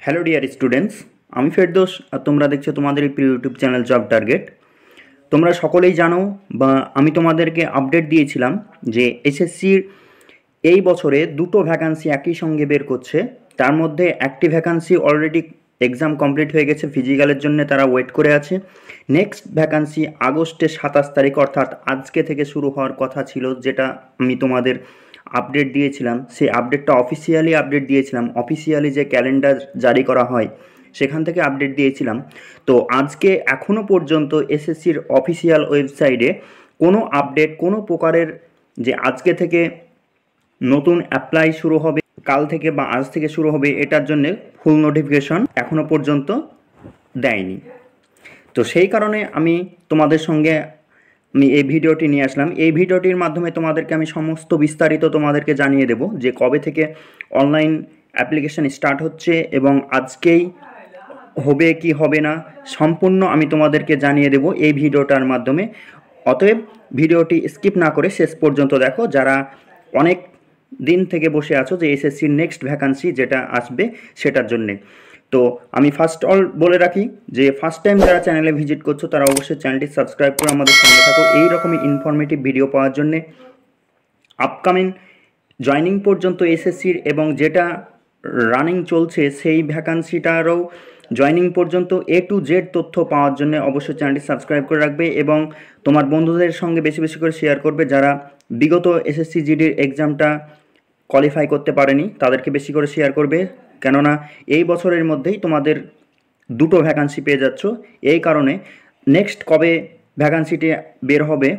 Hello dear students, আমি ফেরদৌস আর তোমরা দেখছো তোমাদের এই প্রিয় ইউটিউব চ্যানেল জব টার্গেট। তোমরা সকলেই জানো বা আমি তোমাদেরকে আপডেট দিয়েছিলাম যে এসএসসির এই বছরে দুটো ভ্যাকান্সি একই সঙ্গে বের করছে। তার মধ্যে একটি ভ্যাকান্সি অলরেডি এক্সাম কমপ্লিট হয়ে গেছে, ফিজিক্যালের জন্য তারা ওয়েট করে আছে। নেক্সট ভ্যাকান্সি আগস্টের 27 তারিখ অর্থাৎ আজকে থেকে শুরু হওয়ার কথা ছিল, যেটা আমি তোমাদের আপডেট দিয়েছিলাম। সেই আপডেটটা অফিসিয়ালি আপডেট দিয়েছিলাম, অফিসিয়ালি যে ক্যালেন্ডার জারি করা হয় সেখান থেকে আপডেট দিয়েছিলাম। তো আজকে এখনও পর্যন্ত এসএসসির অফিসিয়াল ওয়েবসাইটে কোনো আপডেট, কোনো প্রকারের যে আজকে থেকে নতুন অ্যাপ্লাই শুরু হবে, কাল থেকে বা আজ থেকে শুরু হবে, এটার জন্য ফুল নোটিফিকেশন এখনও পর্যন্ত দেয়নি। তো সেই কারণে আমি তোমাদের সঙ্গে এই ভিডিওটি নিয়ে আসলাম। এই ভিডিওটির মাধ্যমে তোমাদেরকে আমি সমস্ত বিস্তারিত তোমাদেরকে জানিয়ে দেব যে কবে থেকে অনলাইন অ্যাপ্লিকেশান স্টার্ট হচ্ছে এবং আজকেই হবে কি হবে না সম্পূর্ণ আমি তোমাদেরকে জানিয়ে দেব এই ভিডিওটার মাধ্যমে। অতএব ভিডিওটি স্কিপ না করে শেষ পর্যন্ত দেখো, যারা অনেক দিন থেকে বসে আছো যে এসএসসির নেক্সট ভ্যাকান্সি যেটা আসবে সেটার জন্যে। তো আমি ফার্স্ট অল বলে রাখি যে ফার্স্ট টাইম যারা চ্যানেলে ভিজিট করছো তারা অবশ্যই চ্যানেলটি সাবস্ক্রাইব করে আমাদের সঙ্গে থাকো এই রকমই ইনফরমেটিভ ভিডিও পাওয়ার জন্যে। আপকামিং জয়নিং পর্যন্ত এসএসসির এবং যেটা রানিং চলছে সেই ভ্যাকান্সিটারও জয়নিং পর্যন্ত A to Z তথ্য পাওয়ার জন্য অবশ্যই চ্যানেলটি সাবস্ক্রাইব করে রাখবে এবং তোমার বন্ধুদের সঙ্গে বেশি বেশি করে শেয়ার করবে। যারা বিগত এসএসসি জিডির এক্সামটা কোয়ালিফাই করতে পারেনি তাদেরকে বেশি করে শেয়ার করবে, কেননা এই বছরের মধ্যেই তোমাদের দুটো ভ্যাকান্সি পেয়ে যাচ্ছ। এই কারণে নেক্সট কবে ভ্যাকান্সিটি বের হবে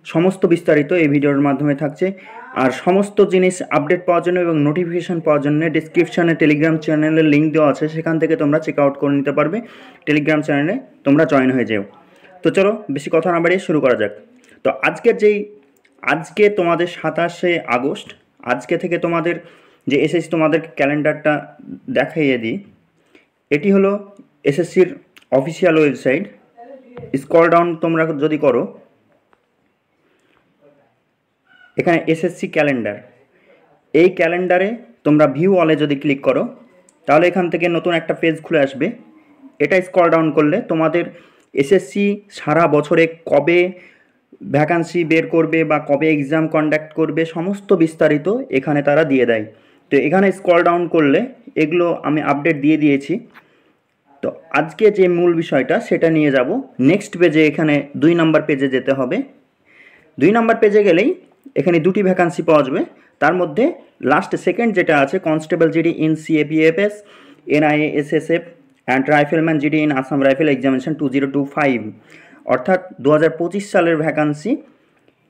সমস্ত বিস্তারিত এই ভিডিওর মাধ্যমে থাকছে। আর সমস্ত জিনিস আপডেট পাওয়ার জন্য এবং নোটিফিকেশান পাওয়ার জন্য ডিসক্রিপশানে টেলিগ্রাম চ্যানেলের লিঙ্ক দেওয়া আছে, সেখান থেকে তোমরা চেক আউট করে নিতে পারবে। টেলিগ্রাম চ্যানেলে তোমরা জয়েন হয়ে যেও। তো চলো বেশি কথা না বাড়িয়ে শুরু করা যাক। তো আজকে তোমাদের 27শে আগস্ট, আজকে থেকে তোমাদের যে এসএসসি তোমাদের ক্যালেন্ডারটা দেখাইয়ে দিই। এটি হলো এসএসসির অফিসিয়াল ওয়েবসাইট। স্ক্রল ডাউন তোমরা যদি করো, এখানে এসএসসি ক্যালেন্ডার, এই ক্যালেন্ডারে তোমরা ভিউ অলে যদি ক্লিক করো তাহলে এখান থেকে নতুন একটা পেজ খুলে আসবে। এটা স্ক্রল ডাউন করলে তোমাদের এসএসসি সারা বছরে কবে ভ্যাকান্সি বের করবে বা কবে এক্সাম কন্ডাক্ট করবে সমস্ত বিস্তারিত এখানে তারা দিয়ে দেয়। তো এখানে স্ক্রল ডাউন করলে এগুলো আমি আপডেট দিয়ে দিয়েছি। তো আজকে যে মূল বিষয়টা সেটা নিয়ে যাব নেক্সট পেজে। এখানে 2 নম্বর পেজে যেতে হবে। 2 নম্বর পেজে গেলেই এখানে দুটি ভ্যাকান্সি পাওয়া যাবে। তার মধ্যে লাস্ট সেকেন্ড যেটা আছে constable GD in CAPFs NIA SSF and rifleman GD in Assam rifle examination 2025, অর্থাৎ 2025 সালের ভ্যাকান্সি।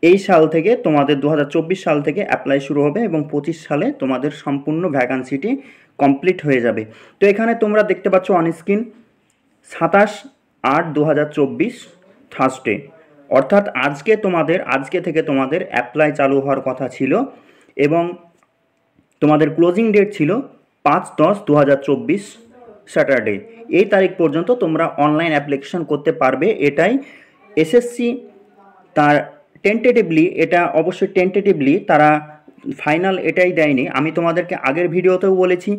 এই সাল থেকে তোমাদের 2024 সাল থেকে অ্যাপ্লাই শুরু হবে এবং 25 সালে তোমাদের সম্পূর্ণ ভ্যাকান্সিটি কমপ্লিট হয়ে যাবে। তো এখানে তোমরা দেখতে পাচ্ছ অন স্ক্রিন 27/8/2024 থার্সডে, অর্থাৎ আজকে থেকে তোমাদের অ্যাপ্লাই চালু হওয়ার কথা ছিল এবং তোমাদের ক্লোজিং ডেট ছিল 5/10/2024 স্যাটারডে। এই তারিখ পর্যন্ত তোমরা অনলাইন অ্যাপ্লিকেশন করতে পারবে। এটাই এসএসসি তার টেন্টেটিভলি, এটা অবশ্যই টেন্টেটিভলি, তারা ফাইনাল এটাই দেয়নি। আমি তোমাদেরকে আগের ভিডিওতেও বলেছি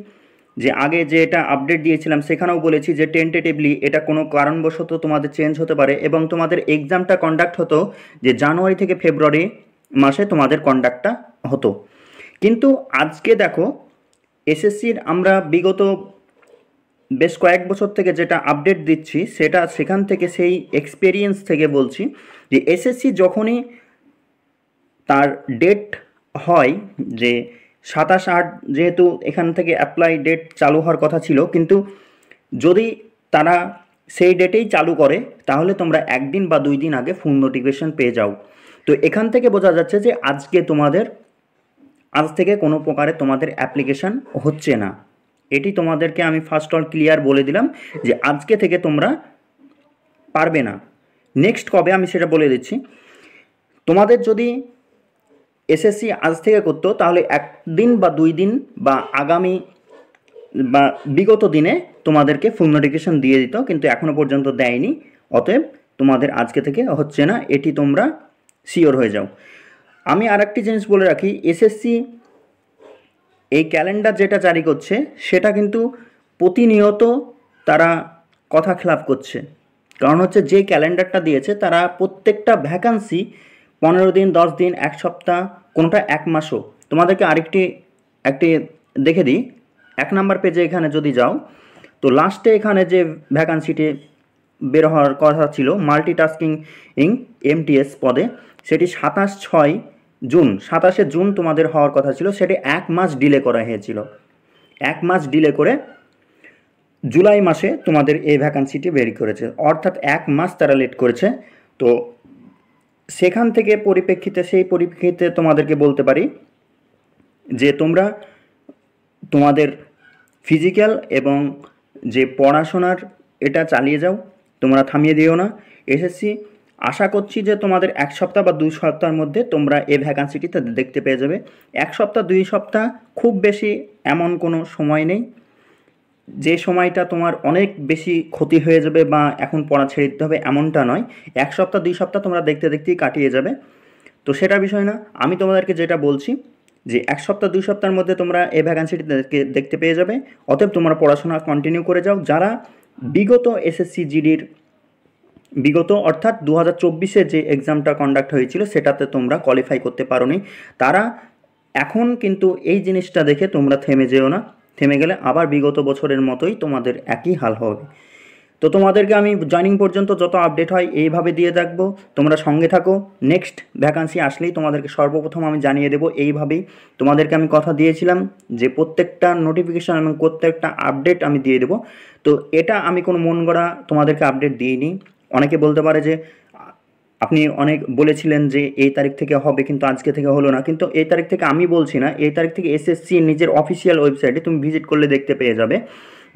যে আগে যে এটা আপডেট দিয়েছিলাম সেখানেও বলেছি যে টেন্টেটিভলি এটা কোনো কারণবশত তোমাদের চেঞ্জ হতে পারে এবং তোমাদের এক্সামটা কন্ডাক্ট হতো যে জানুয়ারি থেকে ফেব্রুয়ারি মাসে তোমাদের কন্ডাক্টটা হতো। কিন্তু আজকে দেখো এসএসসির আমরা বিগত বেশ কয়েক বছর থেকে যেটা আপডেট দিচ্ছি সেখান থেকে সেই এক্সপেরিয়েন্স থেকে বলছি যে এসএসসি যখনই তার ডেট হয় যে 27/8, যেহেতু এখান থেকে অ্যাপ্লাই ডেট চালু হওয়ার কথা ছিল, কিন্তু যদি তারা সেই ডেটেই চালু করে তাহলে তোমরা 1 দিন বা 2 দিন আগে ফুল নোটিফিকেশন পেয়ে যাও। তো এখান থেকে বোঝা যাচ্ছে যে আজ থেকে কোনো প্রকারে তোমাদের অ্যাপ্লিকেশান হচ্ছে না। এটি তোমাদেরকে আমি ফার্স্ট অল ক্লিয়ার বলে দিলাম যে আজকে থেকে তোমরা পারবে না। নেক্সট কবে আমি সেটা বলে দিচ্ছি। তোমাদের যদি এসএসসি আজ থেকে করতো তাহলে 1 দিন বা 2 দিন বা আগামী বা বিগত দিনে তোমাদেরকে ফুল নোটিফিকেশন দিয়ে দিত, কিন্তু এখনও পর্যন্ত দেয়নি। অতএব তোমাদের আজকে থেকে হচ্ছে না, এটি তোমরা শিওর হয়ে যাও। আমি আরেকটি জিনিস বলে রাখি, এসএসসি এই ক্যালেন্ডার যেটা জারি করছে সেটা কিন্তু প্রতিনিয়ত তারা কথা খেলাপ করছে। কারণ হচ্ছে যে ক্যালেন্ডারটা দিয়েছে তারা প্রত্যেকটা ভ্যাকান্সি 15 দিন, 10 দিন, এক সপ্তাহ, কোনোটা 1 মাসও। তোমাদেরকে একটি দেখে দিই। 1 নাম্বার পেজে এখানে যদি যাও তো লাস্টে এখানে যে ভ্যাকান্সিটি বের হওয়ার কথা ছিল মাল্টিটাস্কিং MTS পদে, সেটি 27/6 জুন, 27শে জুন তোমাদের হওয়ার কথা ছিল, সেটি 1 মাস ডিলে করা হয়েছিল। 1 মাস ডিলে করে জুলাই মাসে তোমাদের এই ভ্যাকান্সিটি বের করেছে, অর্থাৎ 1 মাস তারা লেট করেছে। তো সেখান থেকে সেই পরিপ্রেক্ষিতে তোমাদেরকে বলতে পারি যে তোমরা তোমাদের ফিজিক্যাল এবং যে পড়াশোনার এটা চালিয়ে যাও, তোমরা থামিয়ে দিও না। এসএসসি আশা করছি যে তোমাদের 1 সপ্তাহ বা 2 সপ্তাহের মধ্যে তোমরা এই ভ্যাকান্সিটিতে দেখতে পেয়ে যাবে। 1 সপ্তাহ 2 সপ্তাহ খুব বেশি এমন কোনো সময় নেই যে সময়টা তোমার অনেক বেশি ক্ষতি হয়ে যাবে বা এখন পড়া ছেড়ে দিতে হবে, এমনটা নয়। 1 সপ্তাহ 2 সপ্তাহ তোমরা দেখতে দেখতেই কাটিয়ে যাবে। তো সেটা বিষয় না, আমি তোমাদেরকে যেটা বলছি যে 1 সপ্তাহ 2 সপ্তাহের মধ্যে তোমরা এই ভ্যাকান্সিটি দেখতে পেয়ে যাবে। অতএব তোমরা পড়াশোনা কন্টিনিউ করে যাও। যারা বিগত এসএসসি জিডির অর্থাৎ 2024-এ যে এক্সামটা কন্ডাক্ট হয়েছিল সেটাতে তোমরা কোয়ালিফাই করতে পারোনি, তারা এখন কিন্তু এই জিনিসটা দেখে তোমরা থেমে যেও না। থেমে গেলে আবার বিগত বছরের মতোই তোমাদের একই হাল হবে। তো তোমাদেরকে আমি জয়নিং পর্যন্ত যত আপডেট হয় এইভাবে দিয়ে থাকবো, তোমরা সঙ্গে থাকো। নেক্সট ভ্যাকান্সি আসলেই তোমাদেরকে সর্বপ্রথম আমি জানিয়ে দেবো। এইভাবেই তোমাদেরকে আমি কথা দিয়েছিলাম যে প্রত্যেকটা নোটিফিকেশান এবং প্রত্যেকটা আপডেট আমি দিয়ে দেবো। তো এটা আমি কোনো মন গড়া তোমাদেরকে আপডেট দিইনি। অনেকে বলতে পারে যে আপনি অনেক বলেছিলেন যে এই তারিখ থেকে হবে কিন্তু আজকে থেকে হলো না, কিন্তু এই তারিখ থেকে আমি বলছি না, এই তারিখ থেকে এসএসসি নিজের অফিসিয়াল ওয়েবসাইটে তুমি ভিজিট করলে দেখতে পেয়ে যাবে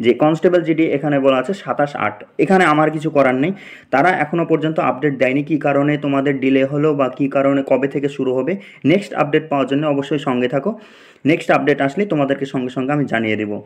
যে কনস্টেবল জিডি এখানে বলা আছে 27/8। এখানে আমার কিছু করার নেই, তারা এখনও পর্যন্ত আপডেট দেয়নি কী কারণে তোমাদের ডিলে হলো বা কী কারণে কবে থেকে শুরু হবে। নেক্সট আপডেট পাওয়ার জন্য অবশ্যই সঙ্গে থাকো। নেক্সট আপডেট আসলে তোমাদেরকে সঙ্গে সঙ্গে আমি জানিয়ে দেবো।